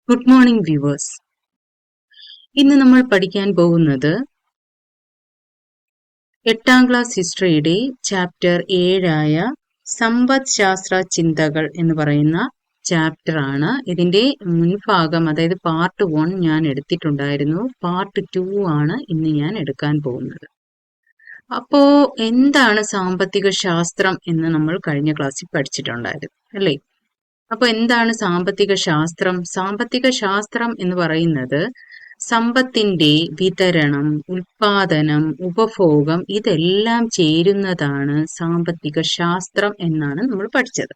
Good morning viewers. ഇന്ന് നമ്മൾ പഠിക്കാൻ പോകുന്നത് 8ാം ക്ലാസ് ഹിസ്റ്ററിയുടെ ചാപ്റ്റർ 7ആയ സമ്പദ് ശാസ്ത്ര ചിന്തകൾ എന്ന് പറയുന്ന ചാപ്റ്റർ ആണ്. ഇതിന്റെ മുൻഭാഗം, അതായത് പാർട്ട് 1 ഞാൻ എടുത്തിട്ടുണ്ടായിരുന്നു. പാർട്ട് 2 ആണ് ഇന്ന് ഞാൻ എടുക്കാൻ പോകുന്നത്. അപ്പോ എന്താണ് സാമ്പത്തിക ശാസ്ത്രം എന്ന് നമ്മൾ കഴിഞ്ഞ ക്ലാസ്സിൽ പഠിച്ചിട്ടുണ്ടായിരുന്നു അല്ലേ? അപ്പൊ എന്താണ് സാമ്പത്തിക ശാസ്ത്രം? സാമ്പത്തിക ശാസ്ത്രം എന്ന് പറയുന്നത് സമ്പത്തിന്റെ വിതരണം, ഉൽപാദനം, ഉപഭോഗം ഇതെല്ലാം ചേരുന്നതാണ് സാമ്പത്തിക ശാസ്ത്രം എന്നാണ് നമ്മൾ പഠിച്ചത്.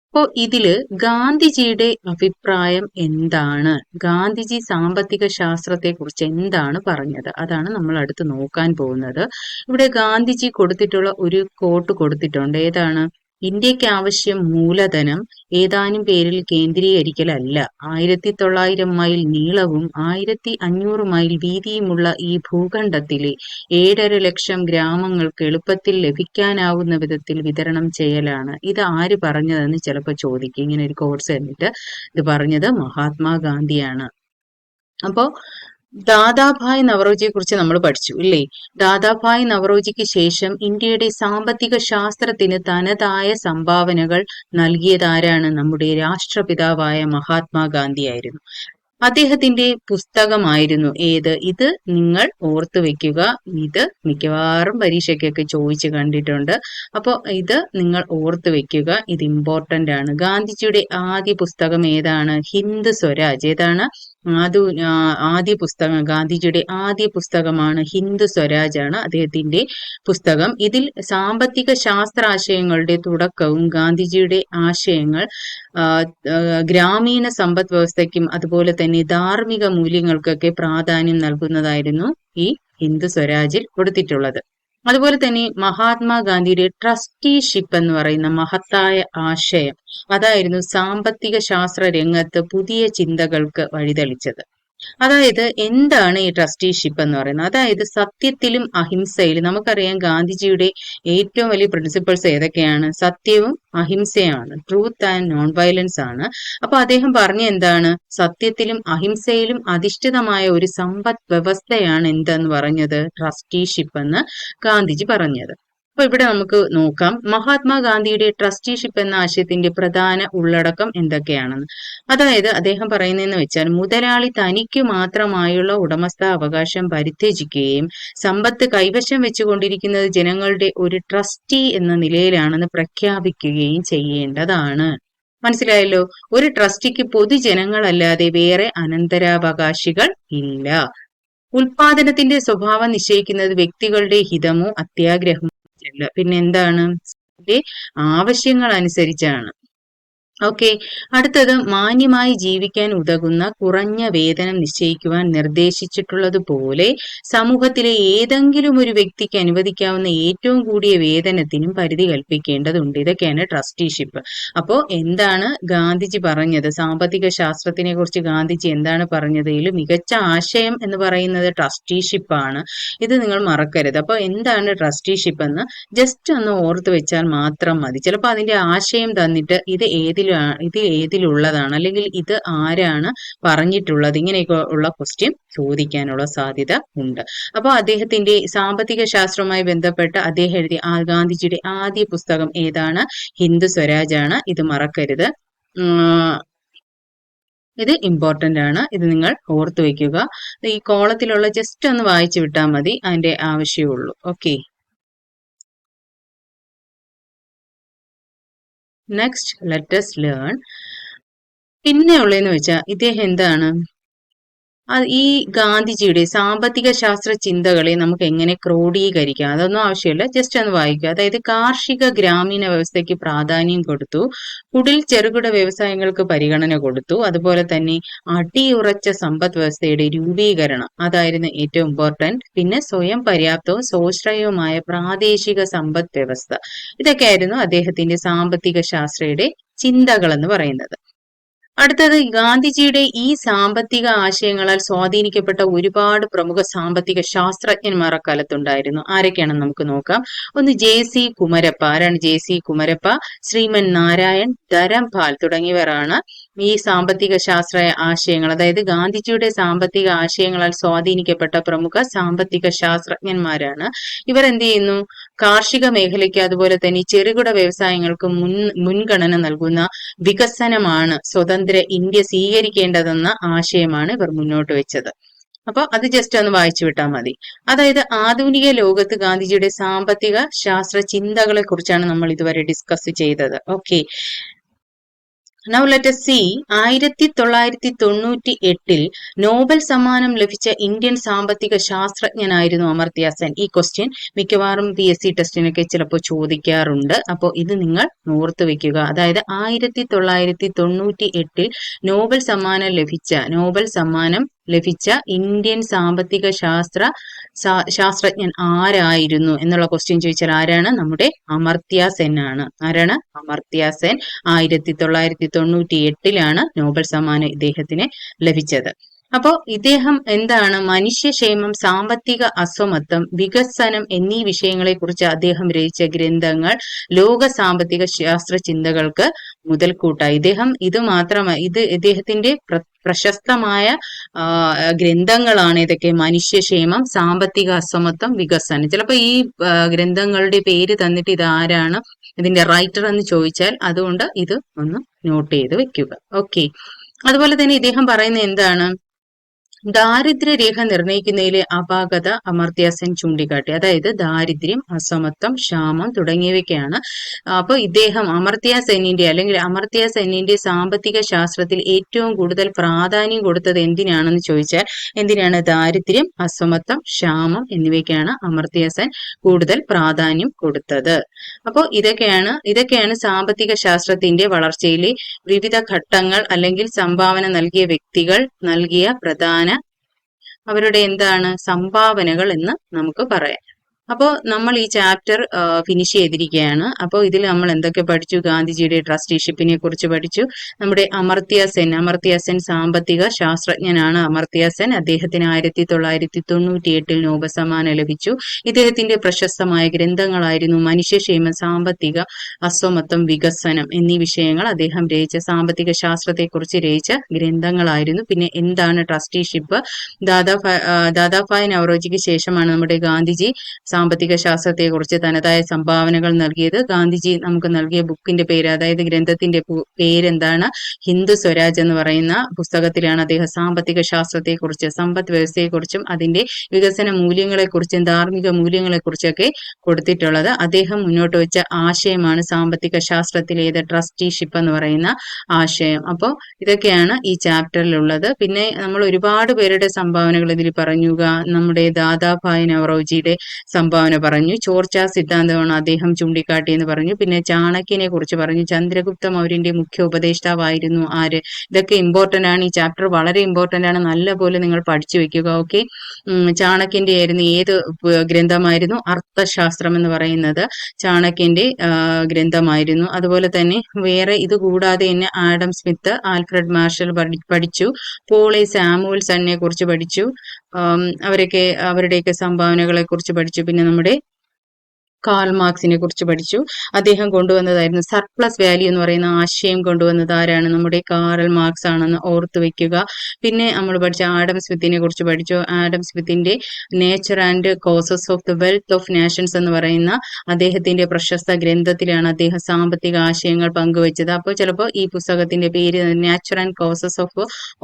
അപ്പോ ഇതില് ഗാന്ധിജിയുടെ അഭിപ്രായം എന്താണ്? ഗാന്ധിജി സാമ്പത്തിക ശാസ്ത്രത്തെ കുറിച്ച് എന്താണ് പറഞ്ഞത്? അതാണ് നമ്മൾ അടുത്ത് നോക്കാൻ പോകുന്നത്. ഇവിടെ ഗാന്ധിജി കൊടുത്തിട്ടുള്ള ഒരു കോട്ട് കൊടുത്തിട്ടുണ്ട്. ഏതാണ്? ഇന്ത്യക്ക് ആവശ്യം മൂലധനം, ഏതാനും പേരിൽ കേന്ദ്രീകരിക്കലല്ല. 1900 മൈൽ നീളവും 1500 മൈൽ വീതിയുമുള്ള ഈ ഭൂഖണ്ഡത്തിലെ 7.5 ലക്ഷം ഗ്രാമങ്ങൾക്ക് എളുപ്പത്തിൽ ലഭിക്കാനാവുന്ന വിധത്തിൽ വിതരണം ചെയ്യലാണ്. ഇത് ആര് പറഞ്ഞതെന്ന് ചിലപ്പോൾ ചോദിക്കും. ഇങ്ങനെ ഒരു കോഴ്സ് എന്നിട്ട് ഇത് പറഞ്ഞത് മഹാത്മാഗാന്ധിയാണ്. അപ്പോ ദാദാഭായ് നവറോജിയെ കുറിച്ച് നമ്മൾ പഠിച്ചു ഇല്ലേ? ദാദാഭായ് നവറോജിക്ക് ശേഷം ഇന്ത്യയുടെ സാമ്പത്തിക ശാസ്ത്രത്തിന് തനതായ സംഭാവനകൾ നൽകിയതാരാണ്? നമ്മുടെ രാഷ്ട്രപിതാവായ മഹാത്മാഗാന്ധിയായിരുന്നു. അദ്ദേഹത്തിന്റെ പുസ്തകമായിരുന്നു ഏത്? ഇത് നിങ്ങൾ ഓർത്തു വെക്കുക. ഇത് മിക്കവാറും പരീക്ഷയ്ക്കൊക്കെ ചോദിച്ചു കണ്ടിട്ടുണ്ട്. അപ്പോൾ ഇത് നിങ്ങൾ ഓർത്തു വെക്കുക. ഇത് ഇമ്പോർട്ടന്റ് ആണ്. ഗാന്ധിജിയുടെ ആദ്യ പുസ്തകം ഏതാണ്? ഹിന്ദ് സ്വരാജ്. ഏതാണ് ആദ്യ പുസ്തകം? ഗാന്ധിജിയുടെ ആദ്യ പുസ്തകമാണ് ഹിന്ദ് സ്വരാജ് ആണ് അദ്ദേഹത്തിന്റെ പുസ്തകം. ഇതിൽ സാമ്പത്തിക ശാസ്ത്ര ആശയങ്ങളുടെ തുടക്കവും ഗാന്ധിജിയുടെ ആശയങ്ങൾ ഗ്രാമീണ സമ്പദ് വ്യവസ്ഥയ്ക്കും അതുപോലെ തന്നെ ധാർമ്മിക മൂല്യങ്ങൾക്കൊക്കെ പ്രാധാന്യം നൽകുന്നതായിരുന്നു ഈ ഹിന്ദ് സ്വരാജിൽ കൊടുത്തിട്ടുള്ളത്. അതുപോലെ തന്നെ മഹാത്മാഗാന്ധിയുടെ ട്രസ്റ്റിഷിപ്പ് എന്ന് പറയുന്ന മഹത്തായ ആശയം അതായിരുന്നു സാമ്പത്തിക ശാസ്ത്ര രംഗത്ത് പുതിയ ചിന്തകൾക്ക് വഴിതെളിച്ചത്. അതായത് എന്താണ് ഈ ട്രസ്റ്റിഷിപ്പ് എന്ന് പറയുന്നത്? അതായത് സത്യത്തിലും അഹിംസയിലും, നമുക്കറിയാം ഗാന്ധിജിയുടെ ഏറ്റവും വലിയ പ്രിൻസിപ്പിൾസ് ഏതൊക്കെയാണ്? സത്യവും അഹിംസയാണ്, ട്രൂത്ത് ആൻഡ് നോൺ വയലൻസ് ആണ്. അപ്പൊ അദ്ദേഹം പറഞ്ഞ എന്താണ്? സത്യത്തിലും അഹിംസയിലും അധിഷ്ഠിതമായ ഒരു സമ്പദ് വ്യവസ്ഥയാണ് എന്തെന്ന് പറഞ്ഞത്? ട്രസ്റ്റിഷിപ്പ് എന്ന് ഗാന്ധിജി പറഞ്ഞത്. അപ്പൊ ഇവിടെ നമുക്ക് നോക്കാം മഹാത്മാഗാന്ധിയുടെ ട്രസ്റ്റിഷിപ്പ് എന്ന ആശയത്തിന്റെ പ്രധാന ഉള്ളടക്കം എന്തൊക്കെയാണെന്ന്. അതായത് അദ്ദേഹം പറയുന്നതെന്ന് വെച്ചാൽ മുതലാളി തനിക്ക് മാത്രമായുള്ള ഉടമസ്ഥാവകാശം പരിത്യജിക്കുകയും സമ്പത്ത് കൈവശം വെച്ചുകൊണ്ടിരിക്കുന്നത് ജനങ്ങളുടെ ഒരു ട്രസ്റ്റി എന്ന നിലയിലാണെന്ന് പ്രഖ്യാപിക്കുകയും ചെയ്യേണ്ടതാണ്. മനസ്സിലായല്ലോ? ഒരു ട്രസ്റ്റിക്ക് പൊതുജനങ്ങളല്ലാതെ വേറെ അനന്തരാവകാശികൾ ഇല്ല. ഉൽപാദനത്തിന്റെ സ്വഭാവം നിശ്ചയിക്കുന്നത് വ്യക്തികളുടെ ഹിതമോ അത്യാഗ്രഹമോ അല്ല, പിന്നെ എന്താണ്? ആവശ്യങ്ങൾ അനുസരിച്ചാണ്. ഓക്കെ, അടുത്തത് മാന്യമായി ജീവിക്കാൻ ഉതകുന്ന കുറഞ്ഞ വേതനം നിശ്ചയിക്കുവാൻ നിർദ്ദേശിച്ചിട്ടുള്ളതുപോലെ സമൂഹത്തിലെ ഏതെങ്കിലും ഒരു വ്യക്തിക്ക് അനുവദിക്കാവുന്ന ഏറ്റവും കൂടിയ വേതനത്തിനും പരിധി കൽപ്പിക്കേണ്ടതുണ്ട്. ഇതൊക്കെയാണ് ട്രസ്റ്റിഷിപ്പ്. അപ്പോ എന്താണ് ഗാന്ധിജി പറഞ്ഞത്? സാമ്പത്തിക ശാസ്ത്രത്തിനെ കുറിച്ച് ഗാന്ധിജി എന്താണ് പറഞ്ഞത്? ഇതിൽ മികച്ച ആശയം എന്ന് പറയുന്നത് ട്രസ്റ്റിഷിപ്പ് ആണ്. ഇത് നിങ്ങൾ മറക്കരുത്. അപ്പൊ എന്താണ് ട്രസ്റ്റിഷിപ്പ് എന്ന് ജസ്റ്റ് ഒന്ന് ഓർത്ത് വെച്ചാൽ മാത്രം മതി. ചിലപ്പോൾ അതിന്റെ ആശയം തന്നിട്ട് ഇത് ഏതിലുള്ളതാണ്, അല്ലെങ്കിൽ ഇത് ആരാണ് പറഞ്ഞിട്ടുള്ളത്, ഇങ്ങനെയൊക്കെ ഉള്ള ക്വസ്റ്റ്യൻ ചോദിക്കാനുള്ള സാധ്യത ഉണ്ട്. അപ്പോൾ അദ്ദേഹത്തിന്റെ സാമ്പത്തിക ശാസ്ത്രവുമായി ബന്ധപ്പെട്ട് അദ്ദേഹം എഴുതിയ ഗാന്ധിജിയുടെ ആദ്യ പുസ്തകം ഏതാണ്? ഹിന്ദ് സ്വരാജ് ആണ്. ഇത് മറക്കരുത്. ഇത് ഇമ്പോർട്ടന്റ് ആണ്. ഇത് നിങ്ങൾ ഓർത്തു വെക്കുക. ഈ കോളത്തിലുള്ള ജസ്റ്റ് ഒന്ന് വായിച്ചു വിട്ടാൽ മതി, അതിന്റെ ആവശ്യമുള്ളൂ. Okay, next let us learn. പിന്നെ ഉള്ളതെന്ന് വെച്ചാൽ ഇദ്ദേഹം എന്താണ് ഈ ഗാന്ധിജിയുടെ സാമ്പത്തിക ശാസ്ത്ര ചിന്തകളെ നമുക്ക് എങ്ങനെ ക്രോഡീകരിക്കാം? അതൊന്നും ആവശ്യമില്ല, ജസ്റ്റ് ഒന്ന് വായിക്കുക. അതായത് കാർഷിക ഗ്രാമീണ വ്യവസ്ഥയ്ക്ക് പ്രാധാന്യം കൊടുത്തു, കുടിൽ ചെറുകിട വ്യവസായങ്ങൾക്ക് പരിഗണന കൊടുത്തു, അതുപോലെ തന്നെ അടിയുറച്ച സമ്പദ് വ്യവസ്ഥയുടെ രൂപീകരണം അതായിരുന്നു ഏറ്റവും ഇമ്പോർട്ടന്റ്. പിന്നെ സ്വയം പര്യാപ്തവും സ്വാശ്രയവുമായ പ്രാദേശിക സമ്പദ് വ്യവസ്ഥ, ഇതൊക്കെയായിരുന്നു അദ്ദേഹത്തിന്റെ സാമ്പത്തിക ശാസ്ത്രയുടെ ചിന്തകൾ എന്ന് പറയുന്നത്. അടുത്തത് ഗാന്ധിജിയുടെ ഈ സാമ്പത്തിക ആശയങ്ങളാൽ സ്വാധീനിക്കപ്പെട്ട ഒരുപാട് പ്രമുഖ സാമ്പത്തിക ശാസ്ത്രജ്ഞന്മാർ അക്കാലത്തുണ്ടായിരുന്നു. ആരൊക്കെയാണെന്ന് നമുക്ക് നോക്കാം. ഒന്ന് JC കുമരപ്പ. ആരാണ് JC കുമരപ്പ? ശ്രീമൻ നാരായൺ ധരംപാൽ തുടങ്ങിയവരാണ് ഈ സാമ്പത്തിക ശാസ്ത്ര ആശയങ്ങൾ, അതായത് ഗാന്ധിജിയുടെ സാമ്പത്തിക ആശയങ്ങളാൽ സ്വാധീനിക്കപ്പെട്ട പ്രമുഖ സാമ്പത്തിക ശാസ്ത്രജ്ഞന്മാരാണ്. ഇവർ എന്ത് ചെയ്യുന്നു? കാർഷിക മേഖലയ്ക്ക് അതുപോലെ തന്നെ ചെറുകിട വ്യവസായങ്ങൾക്ക് മുൻഗണന നൽകുന്ന വികസനമാണ് സ്വതന്ത്ര ഇന്ത്യ സ്വീകരിക്കേണ്ടതെന്ന ആശയമാണ് ഇവർ മുന്നോട്ട് വെച്ചത്. അപ്പൊ അത് ജസ്റ്റ് ഒന്ന് വായിച്ചു വിട്ടാൽ മതി. അതായത് ആധുനിക ലോകത്ത് ഗാന്ധിജിയുടെ സാമ്പത്തിക ശാസ്ത്ര ചിന്തകളെ കുറിച്ചാണ് നമ്മൾ ഇതുവരെ ഡിസ്കസ് ചെയ്തത്. Okay, now let us see. 1998 Nobel സമ്മാനം ലഭിച്ച ഇന്ത്യൻ സാമ്പത്തിക ശാസ്ത്രജ്ഞനായിരുന്നു അമർത്യ സെൻ. ഈ ക്വസ്റ്റ്യൻ മിക്കവാറും PSC ടെസ്റ്റിനൊക്കെ ചിലപ്പോൾ ചോദിക്കാറുണ്ട്. അപ്പോൾ ഇത് നിങ്ങൾ ഓർത്ത് വെക്കുക. അതായത് 1998 നോബൽ സമ്മാനം ലഭിച്ച ഇന്ത്യൻ സാമ്പത്തിക ശാസ്ത്രജ്ഞൻ ആരായിരുന്നു എന്നുള്ള ക്വസ്റ്റ്യൻ ചോദിച്ചാൽ ആരാണ്? നമ്മുടെ അമർത്യ സെൻ ആണ്. ആരാണ്? അമർത്യ സെൻ. 1998 നോബൽ സമ്മാനം ഇദ്ദേഹത്തിന് ലഭിച്ചത്. അപ്പോ ഇദ്ദേഹം എന്താണ്? മനുഷ്യക്ഷേമം, സാമ്പത്തിക അസമത്വം, വികസനം എന്നീ വിഷയങ്ങളെ കുറിച്ച് അദ്ദേഹം രചിച്ച ഗ്രന്ഥങ്ങൾ ലോക സാമ്പത്തിക ശാസ്ത്ര ചിന്തകൾക്ക് മുതൽക്കൂട്ടായി. ഇത് ഇദ്ദേഹത്തിന്റെ പ്രശസ്തമായ ഗ്രന്ഥങ്ങളാണ്. ഇതൊക്കെ മനുഷ്യക്ഷേമം, സാമ്പത്തിക അസമത്വം, വികസനം. ചിലപ്പോ ഈ ഗ്രന്ഥങ്ങളുടെ പേര് തന്നിട്ട് ഇത് ആരാണ് ഇതിന്റെ റൈറ്റർ എന്ന് ചോദിച്ചാൽ അതുകൊണ്ട് ഇത് ഒന്ന് നോട്ട് ചെയ്ത് വെക്കുക. ഓക്കെ, അതുപോലെ തന്നെ ഇദ്ദേഹം പറയുന്നത് എന്താണ്? ദാരിദ്ര്യരേഖ നിർണയിക്കുന്നതിലെ അപാകത അമർത്യ സെൻ ചൂണ്ടിക്കാട്ടി. അതായത് ദാരിദ്ര്യം, അസമത്വം, ക്ഷാമം തുടങ്ങിയവയ്ക്കാണ്. അപ്പൊ ഇദ്ദേഹം അമർത്യ സെന്നിന്റെ സാമ്പത്തിക ശാസ്ത്രത്തിൽ ഏറ്റവും കൂടുതൽ പ്രാധാന്യം കൊടുത്തത് എന്തിനാണെന്ന് ചോദിച്ചാൽ എന്തിനാണ്? ദാരിദ്ര്യം, അസമത്വം, ക്ഷാമം എന്നിവയ്ക്കാണ് അമർത്യ സെൻ കൂടുതൽ പ്രാധാന്യം കൊടുത്തത്. അപ്പോൾ ഇതൊക്കെയാണ് സാമ്പത്തിക ശാസ്ത്രത്തിന്റെ വളർച്ചയിലെ വിവിധ ഘട്ടങ്ങൾ അല്ലെങ്കിൽ സംഭാവന നൽകിയ വ്യക്തികൾ നൽകിയ അവരുടെ സംഭാവനകൾ എന്ന് നമുക്ക് പറയാം. അപ്പോൾ നമ്മൾ ഈ ചാപ്റ്റർ ഫിനിഷ് ചെയ്തിരിക്കുകയാണ്. അപ്പോൾ ഇതിൽ നമ്മൾ എന്തൊക്കെ പഠിച്ചു? ഗാന്ധിജിയുടെ ട്രസ്റ്റിഷിപ്പിനെ കുറിച്ച് പഠിച്ചു. നമ്മുടെ അമർത്യ സെൻ സാമ്പത്തിക ശാസ്ത്രജ്ഞനാണ്. അമർത്യ സെൻ, അദ്ദേഹത്തിന് 1998 നോബൽ സമ്മാനം ലഭിച്ചു. ഇദ്ദേഹത്തിന്റെ പ്രശസ്തമായ ഗ്രന്ഥങ്ങളായിരുന്നു മനുഷ്യക്ഷേമം, സാമ്പത്തിക അസമത്വം, വികസനം എന്നീ വിഷയങ്ങൾ അദ്ദേഹം രചിച്ച സാമ്പത്തിക ശാസ്ത്രത്തെ കുറിച്ച് രചിച്ച ഗ്രന്ഥങ്ങളായിരുന്നു. പിന്നെ എന്താണ് ട്രസ്റ്റിഷിപ്പ്? ദാദാഭായ് നവറോജിക്ക് ശേഷമാണ് നമ്മുടെ ഗാന്ധിജി സാമ്പത്തിക ശാസ്ത്രത്തെ കുറിച്ച് തനതായ സംഭാവനകൾ നൽകിയത്. ഗാന്ധിജി നമുക്ക് നൽകിയ ബുക്കിന്റെ പേര്, അതായത് ഗ്രന്ഥത്തിന്റെ പേരെന്താണ്? ഹിന്ദു സ്വരാജ് എന്ന് പറയുന്ന പുസ്തകത്തിലാണ് അദ്ദേഹം സാമ്പത്തിക ശാസ്ത്രത്തെ കുറിച്ച്, സമ്പദ് വ്യവസ്ഥയെക്കുറിച്ചും അതിന്റെ വികസന മൂല്യങ്ങളെക്കുറിച്ചും ധാർമ്മിക മൂല്യങ്ങളെക്കുറിച്ചൊക്കെ കൊടുത്തിട്ടുള്ളത്. അദ്ദേഹം മുന്നോട്ട് വെച്ച ആശയമാണ് സാമ്പത്തിക ശാസ്ത്രത്തിലേത്? ട്രസ്റ്റിഷിപ്പ് എന്ന് പറയുന്ന ആശയം. അപ്പോൾ ഇതൊക്കെയാണ് ഈ ചാപ്റ്ററിലുള്ളത്. പിന്നെ നമ്മൾ ഒരുപാട് പേരുടെ സംഭാവനകൾ ഇതിൽ പറഞ്ഞു. നമ്മുടെ ദാദാഭായ് നവറോജിയുടെ സംഭാവന പറഞ്ഞു. ചോർച്ച സിദ്ധാന്തമാണ് അദ്ദേഹം ചൂണ്ടിക്കാട്ടിയെന്ന് പറഞ്ഞു. പിന്നെ ചാണക്യനെ കുറിച്ച് പറഞ്ഞു. ചന്ദ്രഗുപ്ത മൗര്യന്റെ മുഖ്യ ഉപദേഷ്ടാവായിരുന്നു ആര്? ഇതൊക്കെ ഇമ്പോർട്ടന്റ് ആണ്. ഈ ചാപ്റ്റർ വളരെ ഇമ്പോർട്ടന്റ് ആണ്. നല്ലപോലെ നിങ്ങൾ പഠിച്ചു വെക്കുക. ഓക്കെ, ചാണക്യന്റെ ആയിരുന്നു ഏത് ഗ്രന്ഥമായിരുന്നു? അർത്ഥശാസ്ത്രം എന്ന് പറയുന്നത് ചാണക്യന്റെ ഗ്രന്ഥമായിരുന്നു. അതുപോലെ തന്നെ വേറെ ഇത് കൂടാതെ തന്നെ ആഡം സ്മിത്ത്, ആൽഫ്രഡ് മാർഷൽ പഠിച്ചു. പോൾ എ സാമുവൽസണിനെ കുറിച്ച് പഠിച്ചു. അവരുടെയൊക്കെ സംഭാവനകളെ കുറിച്ച് പഠിച്ചു. പിന്നെ നമ്മുടെ കാൾ മാർക്സിനെ കുറിച്ച് പഠിച്ചു. അദ്ദേഹം കൊണ്ടുവന്നതായിരുന്നു സർപ്ലസ് വാല്യൂ എന്ന് പറയുന്ന ആശയം കൊണ്ടുവന്നത് ആരാണ്? നമ്മുടെ കാറൽ മാർക്സ് ആണെന്ന് ഓർത്തു വെക്കുക. പിന്നെ നമ്മൾ പഠിച്ച ആഡം സ്മിത്തിനെ കുറിച്ച് പഠിച്ചു. ആഡം സ്മിത്തിന്റെ nature and causes of the wealth of nations എന്ന് പറയുന്ന അദ്ദേഹത്തിന്റെ പ്രശസ്ത ഗ്രന്ഥത്തിലാണ് അദ്ദേഹം സാമ്പത്തിക ആശയങ്ങൾ പങ്കുവച്ചത്. അപ്പോൾ ചിലപ്പോൾ ഈ പുസ്തകത്തിന്റെ പേര് nature and causes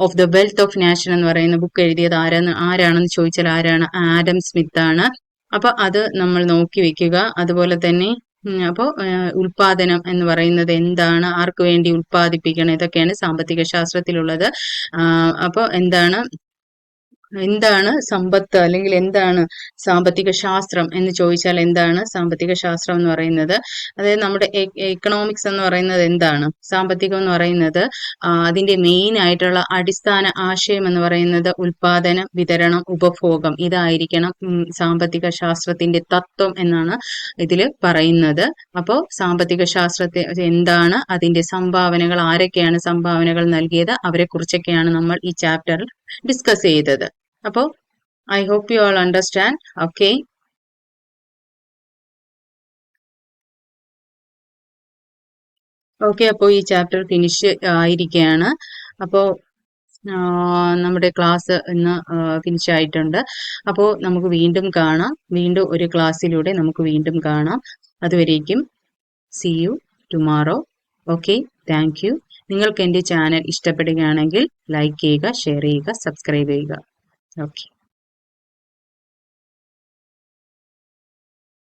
of the wealth of nation എന്ന് പറയുന്ന ബുക്ക് എഴുതിയത് ആരാണെന്ന് ചോദിച്ചാൽ ആരാണ്? ആഡം സ്മിത്ത് ആണ്. അപ്പൊ അത് നമ്മൾ നോക്കി വെക്കുക. അതുപോലെ തന്നെ അപ്പോൾ ഉൽപാദനം എന്ന് പറയുന്നത് എന്താണ്? ആർക്ക് വേണ്ടി ഉൽപ്പാദിപ്പിക്കണം? ഇതൊക്കെയാണ് സാമ്പത്തിക ശാസ്ത്രത്തിലുള്ളത്. അപ്പോൾ എന്താണ് സമ്പത്ത് അല്ലെങ്കിൽ എന്താണ് സാമ്പത്തിക ശാസ്ത്രം എന്ന് ചോദിച്ചാൽ എന്താണ് സാമ്പത്തിക ശാസ്ത്രം എന്ന് പറയുന്നത്? അതായത് നമ്മുടെ എക്കണോമിക്സ് എന്ന് പറയുന്നത് എന്താണ്? സാമ്പത്തികം എന്ന് പറയുന്നത് അതിന്റെ മെയിൻ ആയിട്ടുള്ള അടിസ്ഥാന ആശയം എന്ന് പറയുന്നത് ഉൽപാദനം, വിതരണം, ഉപഭോഗം. ഇതായിരിക്കണം സാമ്പത്തിക ശാസ്ത്രത്തിന്റെ തത്വം എന്നാണ് ഇതിൽ പറയുന്നത്. അപ്പോൾ സാമ്പത്തിക ശാസ്ത്രത്തെ എന്താണ്, അതിന്റെ സംഭാവനകൾ, ആരൊക്കെയാണ് സംഭാവനകൾ നൽകിയത്, അവരെ കുറിച്ചൊക്കെയാണ് നമ്മൾ ഈ ചാപ്റ്ററിൽ ഡിസ്കസ് ചെയ്തത്. അപ്പോൾ I hope you all understand. Okay. Okay, അപ്പോൾ ഈ ചാപ്റ്റർ ഫിനിഷ് ആയിരിക്കുകയാണ്. അപ്പോൾ നമ്മുടെ ക്ലാസ് ഇന്ന് ഫിനിഷ് ആയിട്ടുണ്ട്. അപ്പോൾ നമുക്ക് വീണ്ടും കാണാം. വീണ്ടും ഒരു ക്ലാസ്സിലൂടെ നമുക്ക് വീണ്ടും കാണാം. അതുവരേക്കും C U tomorrow. Okay, thank you. നിങ്ങൾക്ക് എൻ്റെ ചാനൽ ഇഷ്ടപ്പെടുകയാണെങ്കിൽ ലൈക്ക് ചെയ്യുക, ഷെയർ ചെയ്യുക, സബ്സ്ക്രൈബ് ചെയ്യുക. ഓക്കെ.